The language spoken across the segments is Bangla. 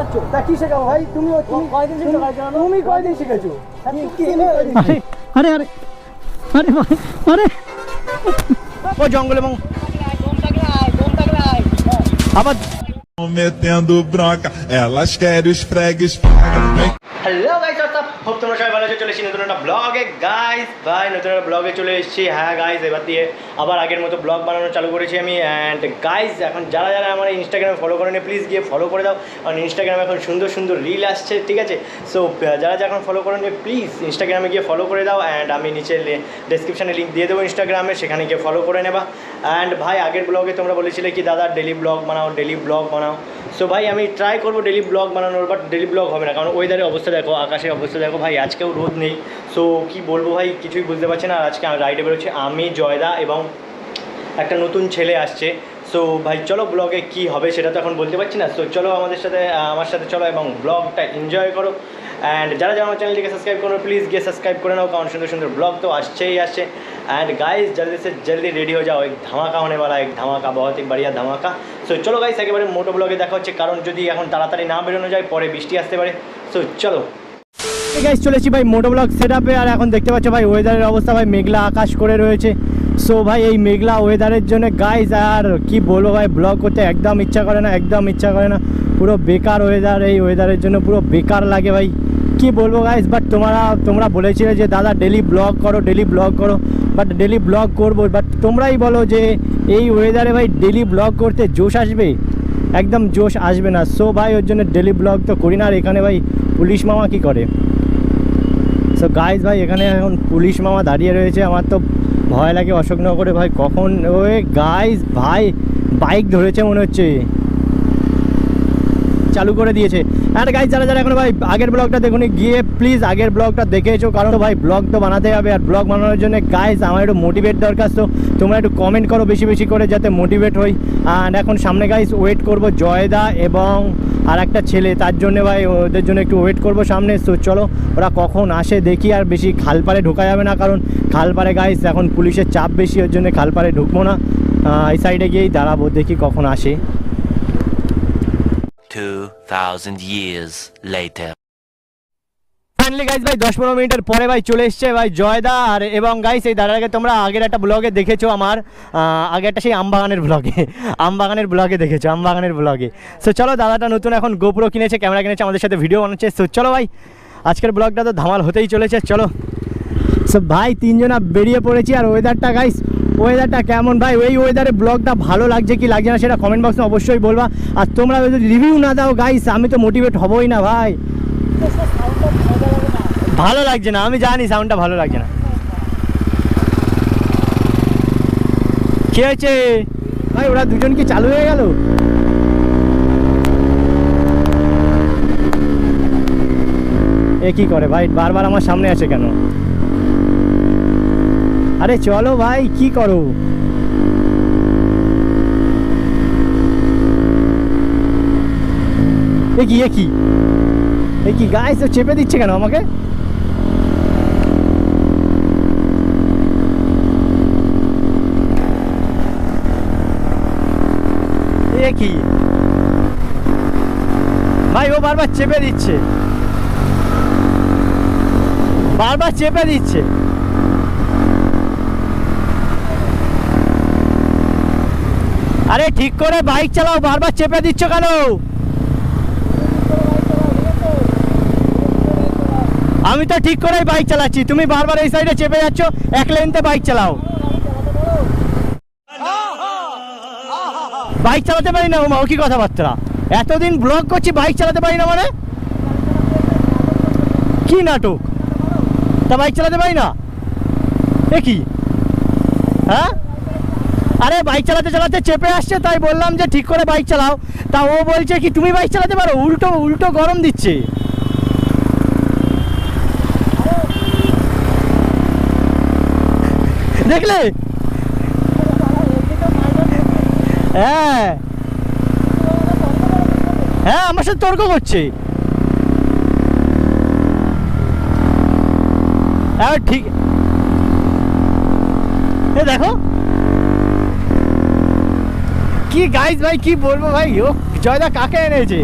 শেখাচ্ছ? তা কি শেখাবো ভাই? তুমি কয়দিন শিখেছো? তুমি কয়দিন শিখেছো? আরে আরে আরে আরে ও জঙ্গলে আবার metendo bronca, elas querem os fregues. Hello guys, hope তোমরা সবাই ভালো আছো। চলে এসেছি নতুন একটা ব্লগে গাইস। ভাই নতুন একটা ব্লগে চলে এসেছি। হ্যাঁ গাইস, এবার দিয়ে আবার আগের মতো ব্লগ বানানো চালু করেছি আমি। অ্যান্ড গাইস, এখন যারা যারা আমার ইনস্টাগ্রামে ফলো করেনি প্লিজ গিয়ে ফলো করে দাও, কারণ ইনস্টাগ্রামে এখন সুন্দর সুন্দর রিল আসছে, ঠিক আছে? সো যারা যারা এখন ফলো করেনি প্লিজ ইনস্টাগ্রামে গিয়ে ফলো করে দাও। অ্যান্ড আমি নিচে ডেসক্রিপশানে লিঙ্ক দিয়ে দেবো ইনস্টাগ্রামে, সেখানে গিয়ে ফলো করে নেবা। অ্যান্ড ভাই আগের ব্লগে তোমরা বলেছিলে কি দাদা ডেলি ব্লগ বানাও, ডেলি ব্লগ বানাও। সো ভাই আমি ট্রাই করবো ডেলি ব্লগ বানানোর, বাট ডেলি ব্লগ হবে না, কারণ ওয়েদারের অবস্থা দেখো, আকাশের অবস্থা দেখো ভাই, আজকেও রোদ নেই। সো কী বলবো ভাই, কিছুই বুঝতে পারছি না। আর আজকে রাইডে বেরোচ্ছি আমি, জয়দা এবং একটা নতুন ছেলে আসছে। সো ভাই চলো ব্লগে কি হবে সেটা তো এখন বলতে পারছি না। সো চলো আমার সাথে চলো এবং ব্লগটা এনজয় করো। অ্যান্ড যারা যারা আমার চ্যানেলটিকে সাবস্ক্রাইব করো প্লিজ গিয়ে সাবস্ক্রাইব করে নাও, কারণ সুন্দর সুন্দর ব্লগ তো আসছেই আসছে। एंड गाइस जल्दी से जल्दी रेडी हो जाओ, एक धमाका होने वाला है, एक धमाका, बहुत ही बढ़िया धमाका। सो चलो गाइस एकेबारे मोटो ब्लगे देखा होच्छे, कारण যদি এখন তাড়াতাড়ি না বেরোনো যায় পরে বৃষ্টি আসতে পারে। সো চলো গাইস, চলেছি ভাই মোটো ব্লগ সেটআপে। আর এখন দেখতে পাচ্ছ ভাই ওয়েদারের অবস্থা, ভাই মেঘলা আকাশ করে রয়েছে। সো ভাই এই মেঘলা ওয়েদারের জন্য গাইস আর কি বলবো ভাই, ব্লগ করতে একদম ইচ্ছা করে না, একদম ইচ্ছা করে না। পুরো বেকার ওয়েদার, এই ওয়েদারের জন্য পুরো বেকার লাগে ভাই, কি বলবো গাইস। বাট তোমরা বলেছিলে যে দাদা ডেলি ব্লগ করো, ডেলি ব্লগ করো, বাট ডেলি ব্লগ করবো, বাট তোমরাই বলো যে এই ওয়েদারে ভাই ডেলি ব্লগ করতে জোশ আসবে? একদম জোশ আসবে না। সো ভাই ওর জন্য ডেলি ব্লগ তো করি না। আর এখানে ভাই পুলিশ মামা কি করে? সো গাইস ভাই এখানে এখন পুলিশ মামা দাঁড়িয়ে রয়েছে, আমার তো ভয় লাগে অশোকনগরে ভাই, কখন ওই গাইস ভাই বাইক ধরেছে মনে হচ্ছে, চালু করে দিয়েছে। আর গাইস যারা যারা এখন ভাই আগের ব্লগটা দেখুন, গিয়ে প্লিজ আগের ব্লগটা দেখে এসো, কারণ ভাই ব্লগ তো বানাতে হবে। আর ব্লগ বানানোর জন্য গাইস আমার একটু মোটিভেট দরকার। তো তোমরা একটু কমেন্ট করো বেশি বেশি করে, যাতে মোটিভেট হই। আর এখন সামনে গাইস ওয়েট করব জয়দা এবং আর একটা ছেলে, তার জন্য ভাই ওদের জন্য একটু ওয়েট করব সামনে। তো চলো ওরা কখন আসে দেখি। আর বেশি খালপাড়ে ঢোকা যাবে না, কারণ খালপাড়ে গাইস এখন পুলিশের চাপ বেশি, ওর জন্য খালপাড়ে ঢুকবো না, এই সাইডে গিয়েই দাঁড়াবো, দেখি কখন আসে। 2000 years later. ফাইনালি গাইস ভাই 10-15 মিনিটের পরে ভাই চলে এসছে ভাই জয়দা। আর এবং গাইস এই দাদাকে তোমরা আগের একটা ব্লগে দেখেছো, আমার আগে একটা সেই আমবাগানের ব্লগে দেখেছো, আমবাগানের ব্লগে। সো চলো দাদাটা নতুন এখন গোপ্রো কিনেছে, ক্যামেরা কিনেছে, আমাদের সাথে ভিডিও বানাচ্ছে। সো চলো ভাই আজকের ব্লগটা তো ধামাল হতেই চলেছে, চলো। সো ভাই তিনজনা বেরিয়ে পড়েছি। আর ওয়েদারটা গাইস, ওয়েদারটা কেমন ভাই? ওই ওয়েদারে ব্লগটা ভালো লাগছে কি লাগছে না সেটা কমেন্ট বক্সে অবশ্যই বলবা। আর তোমরা যদি রিভিউ না দাও গাইস আমি তো মোটিভেট হবই না ভাই, ভালো লাগছে না, আমি জানি সাউন্ডটা ভালো লাগছে না। কি হয়েছে ভাই, ওরা দুজন কি চালু হয়ে গেল? এ কি করে ভাই, বারবার আমার সামনে আসে কেন? আরে চলো ভাই, কি করো? এ কি গাইস চেপে দিচ্ছে কেন আমাকে? এ কি ভাই, ও বারবার চেপে দিচ্ছে, বারবার চেপে দিচ্ছে। আরে ঠিক করে বাইক চালাও, বারবার চেপে দিচ্ছ কেন? আমি তো ঠিক করেই বাইক চালাচ্ছি, তুমি বারবার এই সাইডে চেপে যাচ্ছ। এক লেনতে বাইক চালাও। বাইক চালাতে পারি না ও কি কথাবার্তা? এতদিন ব্লগ করছি বাইক চালাতে পারি না মানে কি নাটক? তা বাইক চালাতে পারি না এ কি? হ্যাঁ আরে বাইক চালাতে চালাতে চেপে আসছে, তাই বললাম যে ঠিক করে বাইক চালাও। তা ও বলছে কি তুমি বাইক চালাতে পারো, উল্টো গরম দিচ্ছে। দেখলে? হ্যাঁ হ্যাঁ আমার সাথে তর্ক করছে। হ্যাঁ ঠিক, এ দেখো কি গাইস ভাই, কি বলবো ভাই, ও জয়দা কাকে এনেছে?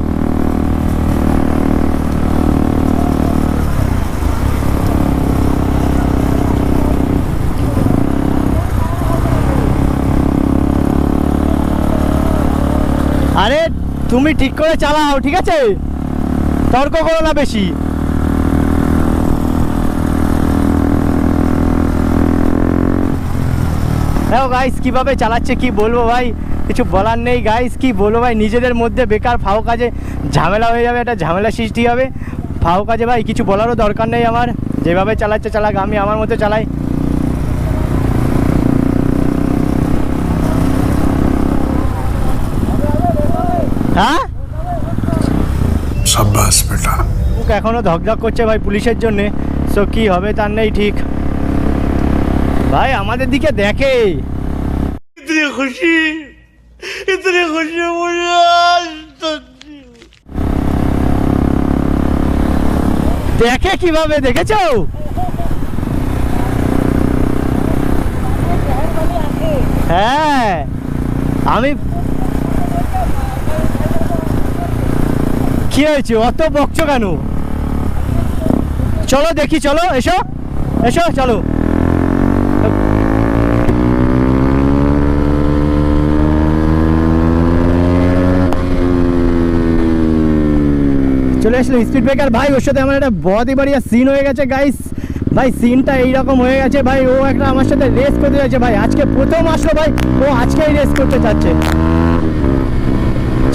তুমি ঠিক করে চালাও, ঠিক আছে? তর্ক করো না বেশি। দেখো গাইস কিভাবে চালাচ্ছে, কি বলবো ভাই, কিছু বলার নেই গাইস, কি বলবো ভাই, নিজেদের মধ্যে বেকার ফাও কাজে ঝামেলা হয়ে যাবে, একটা ঝামেলা সৃষ্টি হবে ফাও কাজে ভাই, কিছু বলারও দরকার নেই আমার, যেভাবে চালাচ্ছে চালাক, আমি আমার মতো চালাই। হ্যাঁ शाबाश बेटा। মুখ এখনো ধকধক করছে ভাই পুলিশের জন্যে, সো কি হবে তার নেই ঠিক। ভাই আমাদের দিকে দেখে, ইতনি খুশি দেখে কিভাবে, দেখেছো? হ্যাঁ আমি কি হয়েছে, অত বকছো কেন? চলো দেখি, চলো এসো এসো চলো। চলে আসলো স্পিড ব্রেকার ভাই, ওর সাথে আমার একটা বড়ই বাড়িয়া সিন হয়ে গেছে গাইস। ভাই সিনটা এইরকম হয়ে গেছে ভাই, ও একটা আমার সাথে রেস করতে যাচ্ছে ভাই, আজকে প্রথম আসলো ভাই, ও আজকেই রেস করতে চাচ্ছে।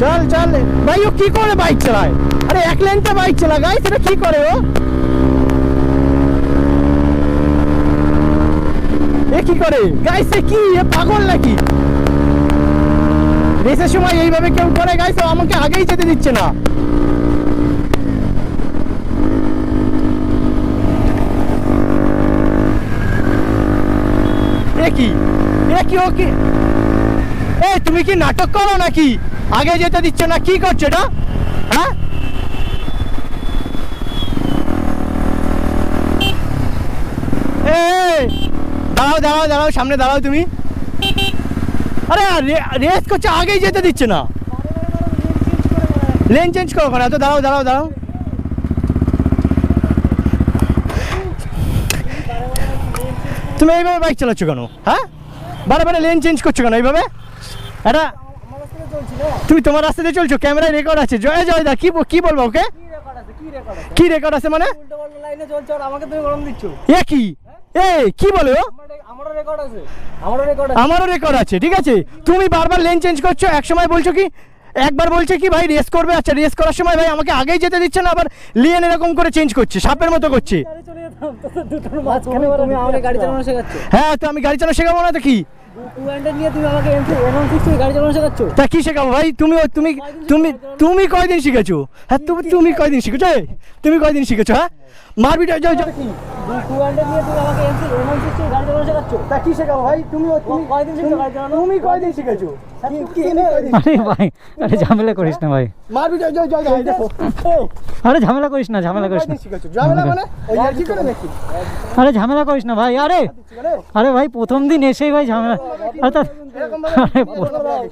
চল চল ভাই, ও কি করে বাইক চালায়? আরে এক লেনতে বাইক চালা গাইস, এটা কি করে ও? এ কি করে গাইস, এ কি, এ পাগল নাকি? রেসের সময় এইভাবে কেউ করে গাইস? ও আমাকে আগেই যেতে দিচ্ছে না। এ কি ও কি? এ তুমি কি নাটক করো নাকি? আগে যেতে দিচ্ছে না, কি করছো এটা? হ্যাঁ দাঁড়াও দাঁড়াও দাঁড়াও, সামনে দাঁড়াও তুমি। আরে রেস করছে, আগেই যেতে দিচ্ছে না। লেন চেঞ্জ করো কেন? এত দাঁড়াও দাঁড়াও দাঁড়াও। তুমি এইভাবে বাইক চালাচ্ছ কেন? হ্যাঁ বারে বারে লেন চেঞ্জ করছো কেন এইভাবে? এটা তুমি তোমার রাস্তা দিয়ে চলছো, ক্যামেরায় রেকর্ড আছে। জয় জয় দা, কি বলবো ওকে? কি রেকর্ড আছে মানে? এ কি, এ কি বলে ও? আমারও রেকর্ড আছে, ঠিক আছে? তুমি বারবার লেন চেঞ্জ করছো, এক সময় বলছো কি, একবার বলছে কি ভাই রেস করবে, আচ্ছা রেস করার সময় ভাই আমাকে আগেই যেতে দিচ্ছে না, আবার লিয়েন এরকম করে চেঞ্জ করছে, সাপের মতো করছে। হ্যাঁ তো আমি গাড়ি চালানো শেখাবো না তো কি? তা কি শেখাবো ভাই? তুমি কয়দিন শিখেছো? হ্যাঁ তুমি কয়দিন শিখেছো? তুমি কয়দিন শিখেছো? হ্যাঁ মারবি কি শেখাবো ভাই? তুমি কয়দিন শিখেছো? আরে ভাই, আরে ঝামেলা করিস না ভাই, মারবি আরে ঝামেলা করিস না, ঝামেলা করিস না, ঝামেলা মানে ওই আর কি করে নাকি? আরে ঝামেলা করিস না ভাই। আরে আরে ভাই প্রথম দিন এসেই ভাই ঝামেলা, আরে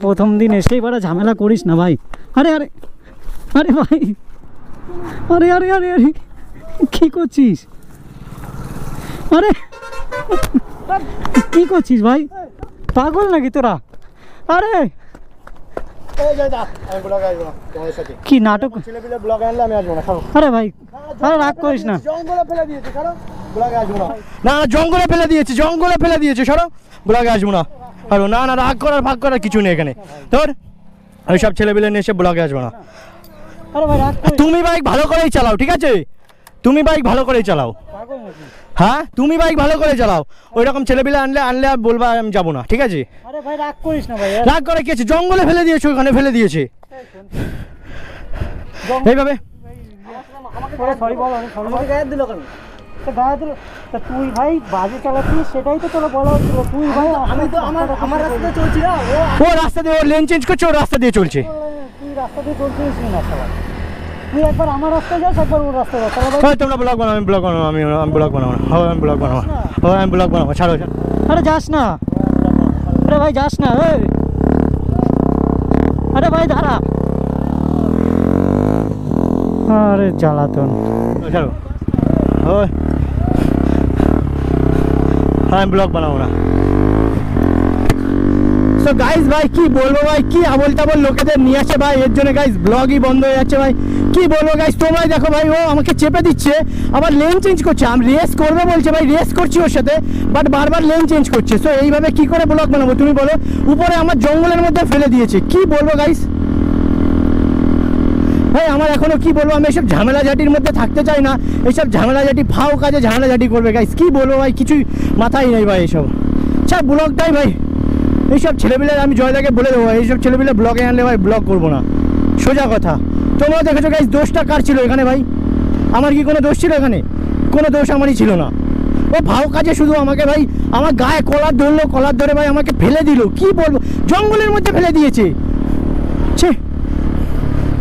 প্রথম দিন এসেই বড় ঝামেলা করিস না ভাই। আরে আরে আরে ভাই, আরে আরে আরে আরে কি করছিস? আরে কি করছিস ভাই, পাগল নাকি তোরা? আরে কি নাটক, আরে ভাই আরে রাগ করিস না। না জঙ্গলে ফেলে দিয়েছে, সরো ব্লগে আসবো না। আরো না না, রাগ করার ভাগ করার কিছু নেই এখানে তোর, ওই সব ছেলেপিলে নিয়ে এসে ব্লগে আসবো না। আরে ভাই রাগ করিস, তুমি বাইক ভালো করেই চালাও, ঠিক আছে? তুমি বাইক ভালো করেই চালাও, হ্যাঁ তুমি বাইক ভালো করে চালাও। ওই রকম ছেলেপিলে আনলে আর বলবা আমি যাবো না, ঠিক আছে? আরে ভাই রাগ করিস না ভাই, রাগ করে কি আছে? জঙ্গলে ফেলে দিয়েছে, ওখানে ফেলে দিয়েছে এইভাবে। সরি বল, আমি গায়ে দিল কেন? গায়ে দিল তা তুই ভাই বাজে চালাচ্ছিস, সেটাই তো তোরা বলা হচ্ছিল। তুই ভাই আমি তো আমার রাস্তা চলছি না, ও রাস্তা দিয়ে, ও লেন চেঞ্জ করছে, ও রাস্তা দিয়ে চলছে। তুই রাস্তা দিয়ে চলছিস না, তুই একবার আমার রাস্তায় যাস, একবার ওর রাস্তায় যাস। তোমরা ব্লগ বানাও, আমি ব্লগ বানাবো, আমি ব্লগ বানাবো না, আমি ব্লগ বানাবো, আমি ব্লগ বানাবো, ছাড়ো। আরে যাস না, আরে ভাই যাস না, আরে ভাই দাঁড়া, আরে জ্বালাতন, ছাড়ো। আমি ব্লগ বানাবো না, তো গাইস ভাই কি বলবো ভাই, কি আবল তাবল লোকেদের নিয়ে আসে ভাই, এর জন্য গাইস ব্লগই বন্ধ হয়ে যাচ্ছে ভাই। কি বলবো গাইস, তোমরাই দেখো ভাই, ও আমাকে চেপে দিচ্ছে, আবার লেন চেঞ্জ করছে। আমি রেস করবে বলছে ভাই, রেস করছি ওর সাথে, বাট বারবার লেন চেঞ্জ করছে। সো এইভাবে কি করে ব্লগ বানাবো তুমি বলো? উপরে আমার জঙ্গলের মধ্যে ফেলে দিয়েছে, কি বলবো গাইস ভাই। আমার এখনো কি বলবো, আমি এসব ঝামেলাঝাটির মধ্যে থাকতে চাই না। এইসব ঝামেলাঝাটি ফাও কাজে ঝামেলাঝাটি করবে গাইস, কি বলবো ভাই, কিছুই মাথায় নেই ভাই এসব। আচ্ছা ব্লগটাই ভাই, এইসব ছেলেপিলে আমি জয়দাকে বলে দেবো, এইসব ছেলেপিলে ব্লগে আনলে ভাই ব্লগ করবো না, সোজা কথা। তোমরা দেখেছো গাইস, দোষটা কার ছিল এখানে ভাই? আমার কি কোনো দোষ ছিল এখানে? কোনো দোষ আমারই ছিল না। ও ভাও কাজে শুধু আমাকে ভাই, আমার গায়ে কলার ধরলো, কলার ধরে ভাই আমাকে ফেলে দিল, কি বলবো, জঙ্গলের মধ্যে ফেলে দিয়েছে। ছে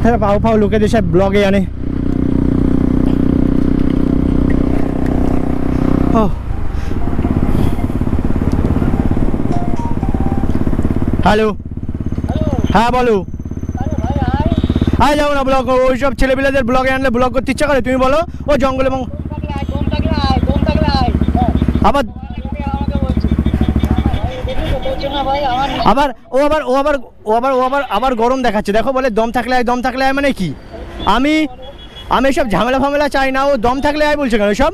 হ্যাঁ, পাও পাও লোকেদের সব ব্লগে আনে। ও হ্যালো, হ্যাঁ বলো। আয় যাবো না ব্লগ, ওই সব ছেলেপিলেদের ব্লগে আনলে ব্লগ করতে ইচ্ছা করে? তুমি বলো, ও জঙ্গলে আবার আবার গরম দেখাচ্ছে। দেখো বলে দম থাকলে আয়, দম থাকলে আয় মানে কি? আমি সব ঝামেলা ফামেলা চাই না, ও দম থাকলে আয় বলছে কেন সব?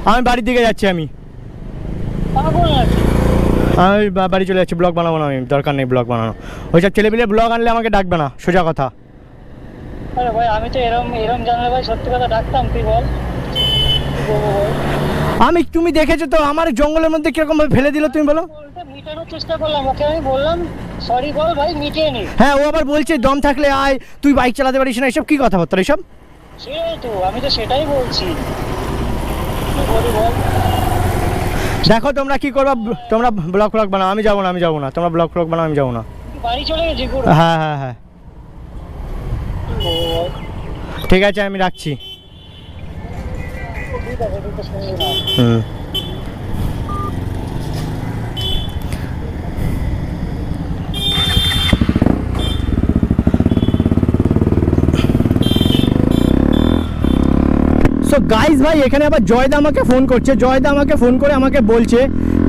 আমি বাড়ির দিকে যাচ্ছি, আমি বাড়ি চলে যাচ্ছি, ব্লগ বানাবো না আমি, দরকার নেই ব্লগ বানানো। ওইসব ছেলেপিলে ব্লগ আনলে আমাকে ডাকবে না, সোজা কথা। আরে ভাই আমি তো এরম জানলে ভাই সত্যি কথা ডাকতাম, তুই বল। তুমি দেখেছো তো আমার জঙ্গলের মধ্যে কিরকম ভাবে ফেলে দিল, তুমি বলো। মিটানোর চেষ্টা করলাম, ওকে আমি বললাম সরি বল ভাই, মিটিয়ে নি। হ্যাঁ, ও আবার বলছে দম থাকলে আয়, তুই বাইক চালাতে পারিস না, এসব কি কথাবার্তা এসব? সেটাই তো, আমি তো সেটাই বলছি, কি বলি বল। দেখো তোমরা কি করবা, তোমরা ব্লগ ফ্লগ বানাও, আমি যাবো না, তোমরা ব্লগ ফ্লগ বানাও, আমি যাবো না। বাড়ি চলে গেছি। হ্যাঁ হ্যাঁ হ্যাঁ, ঠিক আছে আমি রাখছি। ঠিক আছে, তুই তো শুনলি না। হুম। সো গাইস ভাই, এখানে আবার জয়দা আমাকে ফোন করছে, জয়দা আমাকে ফোন করে আমাকে বলছে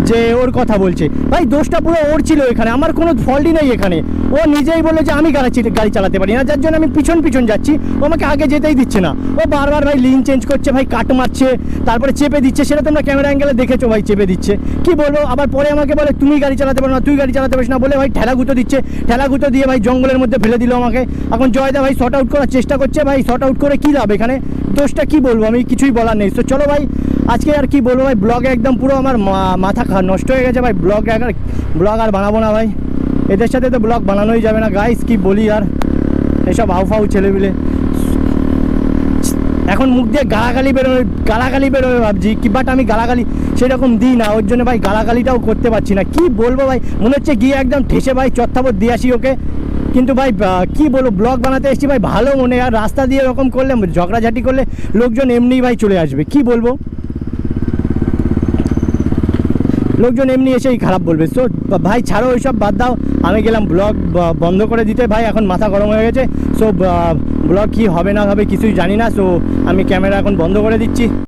যে ওর কথা বলছে। ভাই দোষটা পুরো ওর ছিল এখানে, আমার কোনো ফল্টই নেই এখানে। ও নিজেই বলে যে আমি গাড়ি চালাতে পারি না, যার জন্য আমি পিছন যাচ্ছি, ও আমাকে আগে যেতেই দিচ্ছে না। ও বারবার ভাই লিন চেঞ্জ করছে, ভাই কাট মারছে, তারপরে চেপে দিচ্ছে, সেটা তোমরা ক্যামেরা অ্যাঙ্গেলে দেখেছো ভাই, চেপে দিচ্ছে। কি বলবো, আবার পরে আমাকে বলে তুমি গাড়ি চালাতে পারো না, তুই গাড়ি চালাতে পারিস না বলে ভাই ঠেলা গুঁতো দিচ্ছে, ঠেলা গুঁতো দিয়ে ভাই জঙ্গলের মধ্যে ফেলে দিল আমাকে। এখন জয়দা ভাই শর্ট আউট করার চেষ্টা করছে, ভাই শর্ট আউট করে কী লাভ এখানে? দোষটা কি বলবো, আমি কিছুই বলার নেই। তো চলো ভাই, আজকে আর কি বলবো ভাই, ব্লগে একদম পুরো আমার মাথা নষ্ট হয়ে গেছে ভাই। ব্লগ আর বানাবো না ভাই, এদের সাথে তো ব্লগ বানানোই যাবে না গাইস, কি বলি আর, এসব হাউফাউ ছেলেপিলে। এখন মুখ দিয়ে গালাগালি বেরোবে ভাবছি কি, বাট আমি গালাগালি সেরকম দিই না, ওর জন্য ভাই গালাগালিটাও করতে পারছি না। কি বলবো ভাই, মনে হচ্ছে গিয়ে একদম ঠেসে ভাই চত্থাপর দিয়ে আসি ওকে। কিন্তু ভাই কি বলবো, ব্লগ বানাতে এসেছি ভাই ভালো মনে, আর রাস্তা দিয়ে এরকম করলে, ঝগড়াঝাটি করলে লোকজন এমনিই ভাই চলে আসবে, কি বলবো, লোকজন এমনি এসেই খারাপ বলবে। সো ভাই ছাড়ো ওইসব, বাদ দাও, আমি গেলাম ব্লগ বন্ধ করে দিতে ভাই, এখন মাথা গরম হয়ে গেছে। সো ব্লগ কি হবে না হবে কিছুই জানি না, সো আমি ক্যামেরা এখন বন্ধ করে দিচ্ছি।